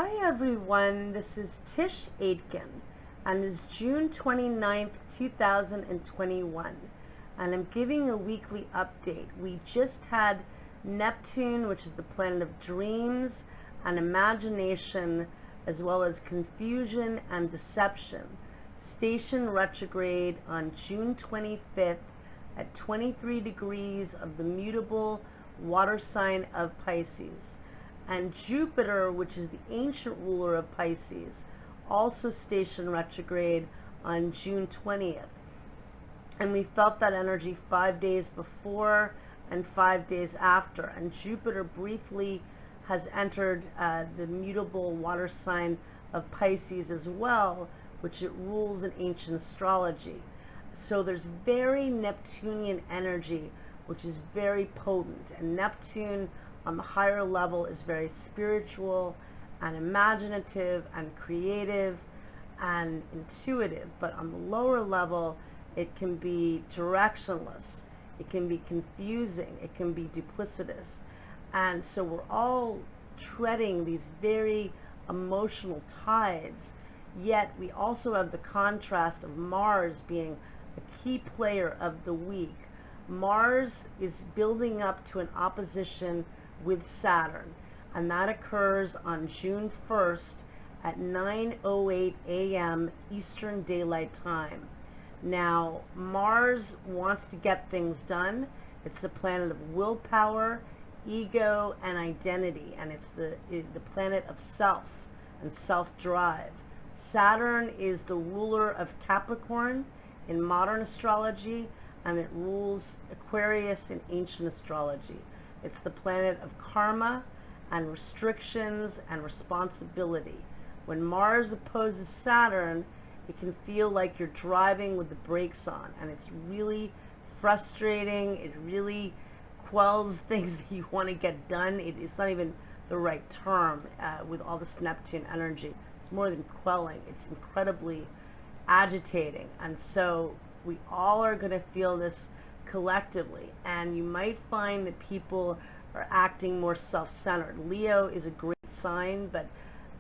Hi everyone, this is Tisch Aitken and it's June 29th, 2021 and I'm giving a weekly update. We just had Neptune, which is the planet of dreams and imagination, as well as confusion and deception, station retrograde on June 25th at 23 degrees of the mutable water sign of Pisces. And Jupiter, which is the ancient ruler of Pisces, also stationed retrograde on June 20th. And we felt that energy 5 days before and 5 days after. And Jupiter briefly has entered the mutable water sign of Pisces as well, which it rules in ancient astrology. So there's very Neptunian energy, which is very potent. And Neptune on the higher level is very spiritual and imaginative and creative and intuitive, but on the lower level it can be directionless, it can be confusing, it can be duplicitous. And so we're all treading these very emotional tides, yet we also have the contrast of Mars being a key player of the week. Mars is building up to an opposition with Saturn, and that occurs on June 1st at 9:08 a.m. Eastern Daylight Time. Now, Mars wants to get things done. It's the planet of willpower, ego, and identity, and it's the planet of self and self-drive. Saturn is the ruler of Capricorn in modern astrology, and it rules Aquarius in ancient astrology. It's the planet of karma and restrictions and responsibility. When Mars opposes Saturn, it can feel like you're driving with the brakes on, and it's really frustrating. It really quells things that you want to get done. It's not even the right term with all this Neptune energy. It's more than quelling. It's incredibly agitating, and so we all are going to feel this collectively, and you might find that people are acting more self-centered. Leo is a great sign, but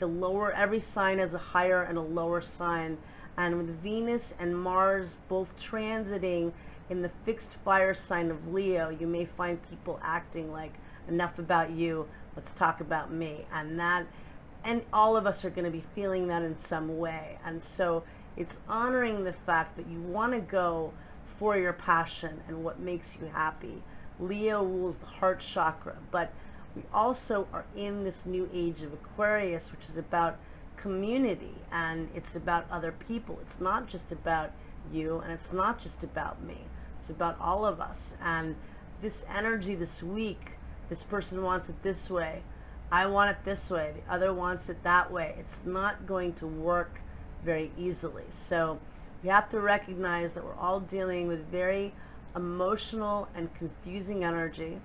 every sign has a higher and a lower sign, and with Venus and Mars both transiting in the fixed fire sign of Leo, you may find people acting like, enough about you, let's talk about me. And all of us are going to be feeling that in some way. And so it's honoring the fact that you want to go for your passion and what makes you happy. Leo rules the heart chakra, but we also are in this new age of Aquarius, which is about community, and it's about other people. It's not just about you, and it's not just about me. It's about all of us. And this energy this week, this person wants it this way, I want it this way, the other wants it that way. It's not going to work very easily. So we have to recognize that we're all dealing with very emotional and confusing energy.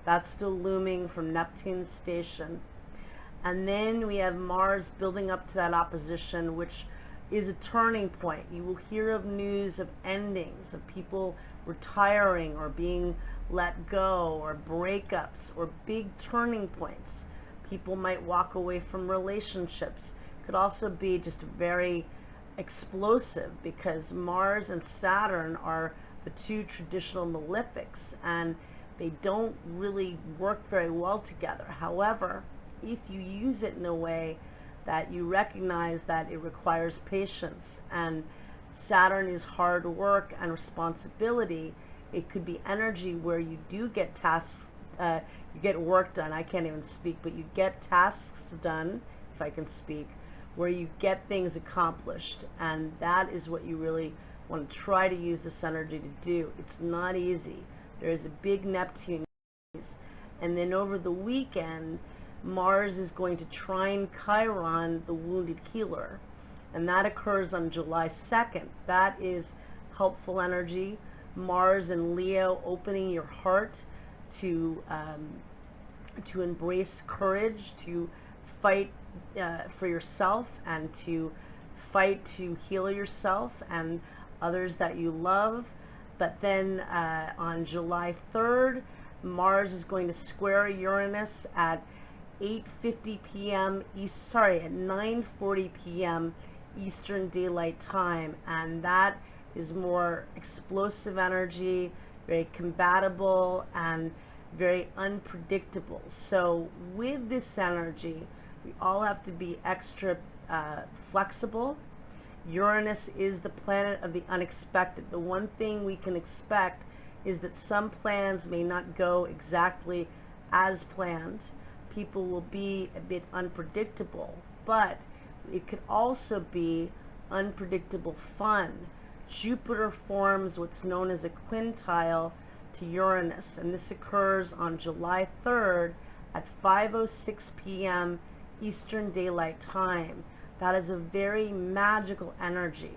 That's still looming from Neptune's station. And then we have Mars building up to that opposition, which is a turning point. You will hear of news of endings, of people retiring or being let go, or breakups, or big turning points. People might walk away from relationships. Could also be just very explosive, because Mars and Saturn are the two traditional malefics, and they don't really work very well together. However, if you use it in a way that you recognize that it requires patience, and Saturn is hard work and responsibility, it could be energy where you do get tasks, you get work done. I can't even speak, but you get tasks done, if I can speak, where you get things accomplished, and that is what you really want to try to use this energy to do. It's not easy. There is a big Neptune, and then over the weekend Mars is going to trine Chiron, the wounded healer, and that occurs on July 2nd. That is helpful energy. Mars and Leo opening your heart to embrace courage, to fight for yourself, and to fight to heal yourself and others that you love. But then on July 3rd, Mars is going to square Uranus at 8:50 p.m. at 9:40 p.m. Eastern Daylight Time, and that is more explosive energy, very compatible and very unpredictable. So with this energy, we all have to be extra flexible. Uranus is the planet of the unexpected. The one thing we can expect is that some plans may not go exactly as planned. People will be a bit unpredictable, but it could also be unpredictable fun. Jupiter forms what's known as a quintile to Uranus, and this occurs on July 3rd at 5:06 p.m. Eastern Daylight Time. That is a very magical energy.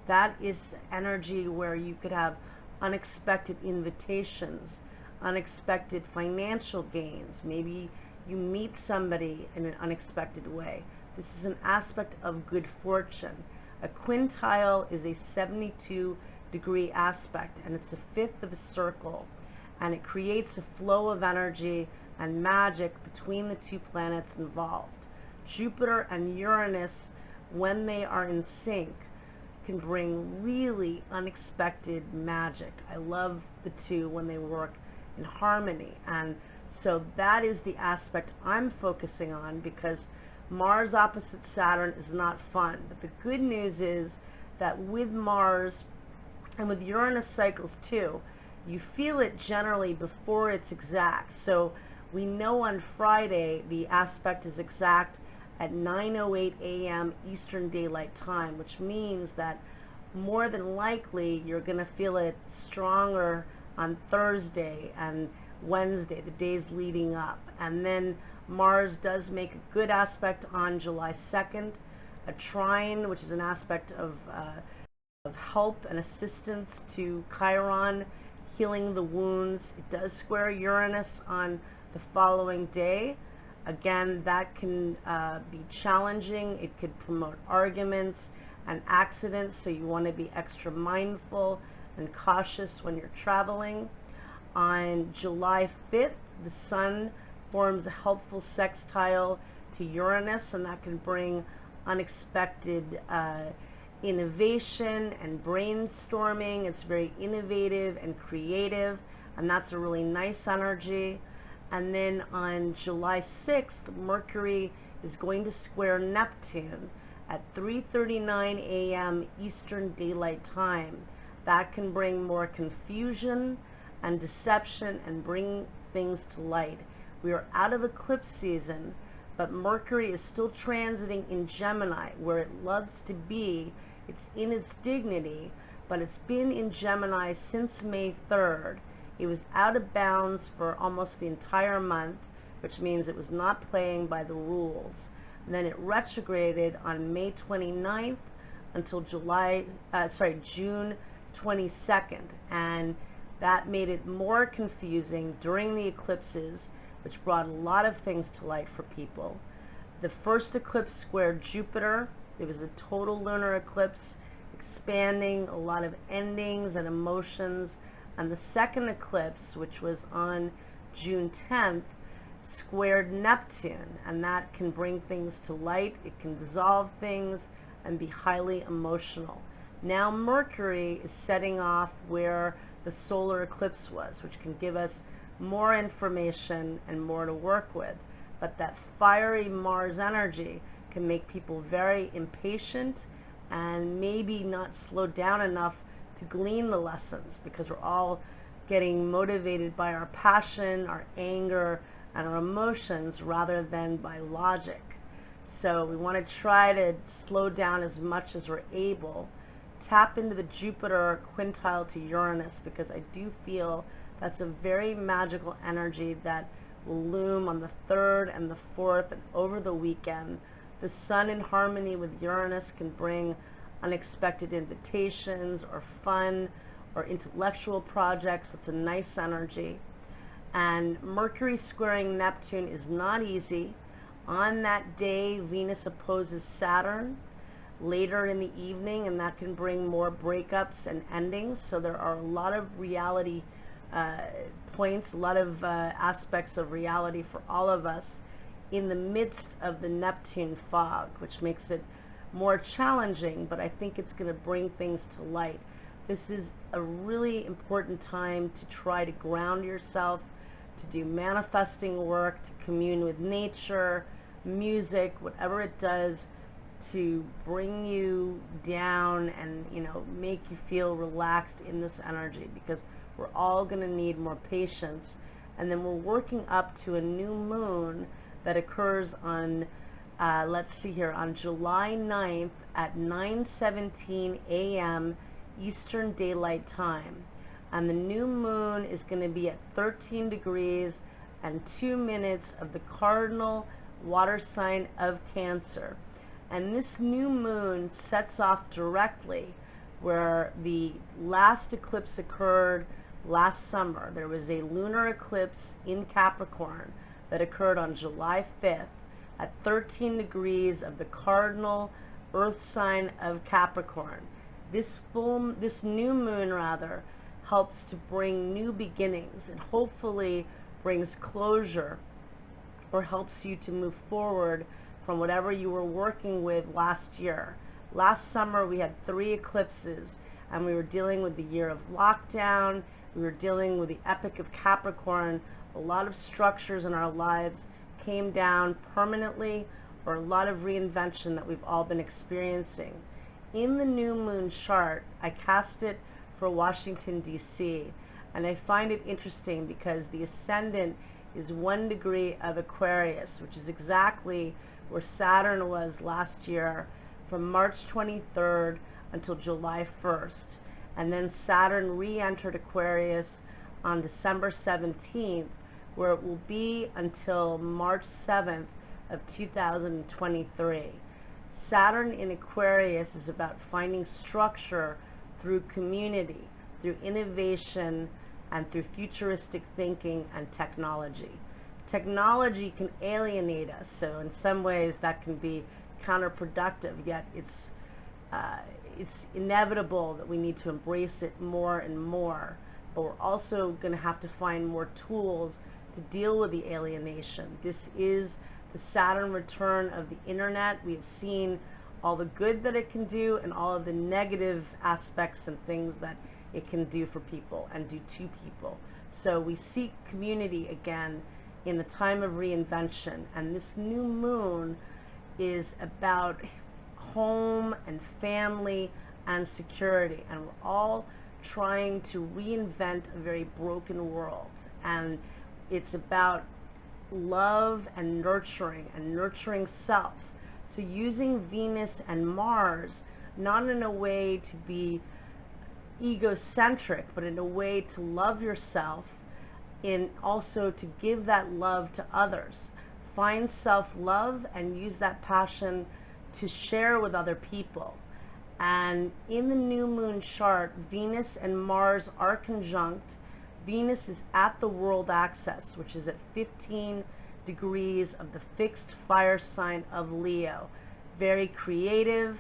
That is energy where you could have unexpected invitations, unexpected financial gains. Maybe you meet somebody in an unexpected way. This is an aspect of good fortune. A quintile is a 72-degree aspect, and it's a fifth of a circle, and it creates a flow of energy and magic between the two planets involved. Jupiter and Uranus, when they are in sync, can bring really unexpected magic. I love the two when they work in harmony, and so that is the aspect I'm focusing on, because Mars opposite Saturn is not fun. But the good news is that with Mars and with Uranus cycles too, you feel it generally before it's exact. So we know on Friday the aspect is exact at 9:08 a.m. Eastern Daylight Time, which means that more than likely you're going to feel it stronger on Thursday and Wednesday, the days leading up. And then Mars does make a good aspect on July 2nd, a trine, which is an aspect of help and assistance to Chiron, healing the wounds. It does square Uranus on the following day. Again, that can be challenging. It could promote arguments and accidents, so you want to be extra mindful and cautious when you're traveling. On July 5th, the Sun forms a helpful sextile to Uranus, and that can bring unexpected innovation and brainstorming. It's very innovative and creative, and that's a really nice energy. And then on July 6th, Mercury is going to square Neptune at 3:39 a.m. Eastern Daylight Time. That can bring more confusion and deception and bring things to light. We are out of eclipse season, but Mercury is still transiting in Gemini, where it loves to be. It's in its dignity, but it's been in Gemini since May 3rd. It was out of bounds for almost the entire month, which means it was not playing by the rules. And then it retrograded on May 29th until June 22nd, and that made it more confusing during the eclipses, which brought a lot of things to light for people. The first eclipse squared Jupiter. It was a total lunar eclipse, expanding a lot of endings and emotions. And the second eclipse, which was on June 10th, squared Neptune, and that can bring things to light. It can dissolve things and be highly emotional. Now Mercury is setting off where the solar eclipse was, which can give us more information and more to work with. But that fiery Mars energy can make people very impatient and maybe not slow down enough to glean the lessons, because we're all getting motivated by our passion, our anger, and our emotions rather than by logic. So we want to try to slow down as much as we're able. Tap into the Jupiter quintile to Uranus, because I do feel that's a very magical energy that will loom on the 3rd and the 4th and over the weekend. The Sun in harmony with Uranus can bring unexpected invitations or fun or intellectual projects. That's a nice energy. And Mercury squaring Neptune is not easy. On that day, Venus opposes Saturn later in the evening, and that can bring more breakups and endings. So there are a lot of reality points, a lot of aspects of reality for all of us in the midst of the Neptune fog, which makes it more challenging, but I think it's going to bring things to light. This is a really important time to try to ground yourself, to do manifesting work, to commune with nature, music, whatever it does to bring you down and, you know, make you feel relaxed in this energy, because we're all going to need more patience. And then we're working up to a new moon that occurs on, let's see here, on July 9th at 9:17 a.m. Eastern Daylight Time. And the new moon is going to be at 13 degrees and 2 minutes of the cardinal water sign of Cancer. And this new moon sets off directly where the last eclipse occurred last summer. There was a lunar eclipse in Capricorn that occurred on July 5th at 13 degrees of the cardinal earth sign of Capricorn. This new moon rather helps to bring new beginnings and hopefully brings closure or helps you to move forward from whatever you were working with last year. Last summer we had 3 eclipses and we were dealing with the year of lockdown. We were dealing with the epic of Capricorn. A lot of structures in our lives came down permanently, or a lot of reinvention that we've all been experiencing. In the new moon chart, I cast it for Washington, D.C., and I find it interesting because the ascendant is 1 degree of Aquarius, which is exactly where Saturn was last year from March 23rd until July 1st. And then Saturn re-entered Aquarius on December 17th, where it will be until March 7th of 2023. Saturn in Aquarius is about finding structure through community, through innovation, and through futuristic thinking and technology. Technology can alienate us, so in some ways that can be counterproductive, yet it's inevitable that we need to embrace it more and more. But we're also going to have to find more tools to deal with the alienation. This is the Saturn return of the internet. We have seen all the good that it can do and all of the negative aspects and things that it can do for people and do to people. So we seek community again in the time of reinvention, and this new moon is about home and family and security, and we're all trying to reinvent a very broken world, and it's about love and nurturing self. So using Venus and Mars not in a way to be egocentric, but in a way to love yourself, and also to give that love to others. Find self-love and use that passion to share with other people. And in the new moon chart, Venus and Mars are conjunct. Venus is at the world axis, which is at 15 degrees of the fixed fire sign of Leo. Very creative,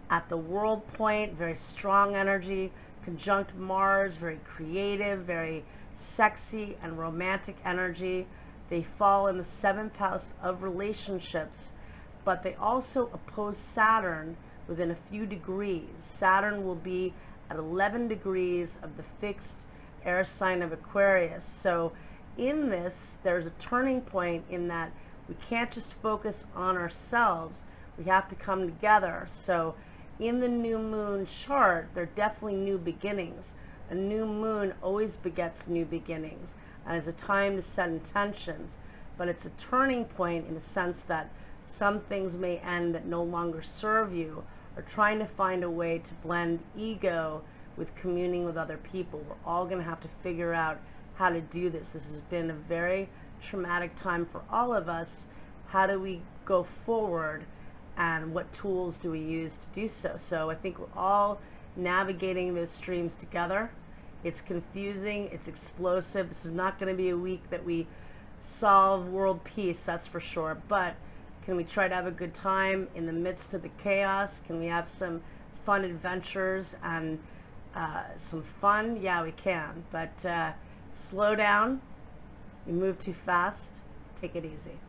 at the world point, very strong energy. Conjunct Mars, very creative, very sexy and romantic energy. They fall in the 7th house of relationships, but they also oppose Saturn within a few degrees. Saturn will be at 11 degrees of the fixed air sign of Aquarius. So in this, there's a turning point in that we can't just focus on ourselves. We have to come together. So in the new moon chart, there are definitely new beginnings. A new moon always begets new beginnings, and it's a time to set intentions, but it's a turning point in the sense that some things may end that no longer serve you, or trying to find a way to blend ego with communing with other people. We're all going to have to figure out how to do this. This has been a very traumatic time for all of us. How do we go forward, and what tools do we use to do so? So I think we're all navigating those streams together. It's confusing, it's explosive. This is not going to be a week that we solve world peace, that's for sure, but can we try to have a good time in the midst of the chaos? Can we have some fun adventures and some fun? Yeah, we can, but slow down. You move too fast. Take it easy.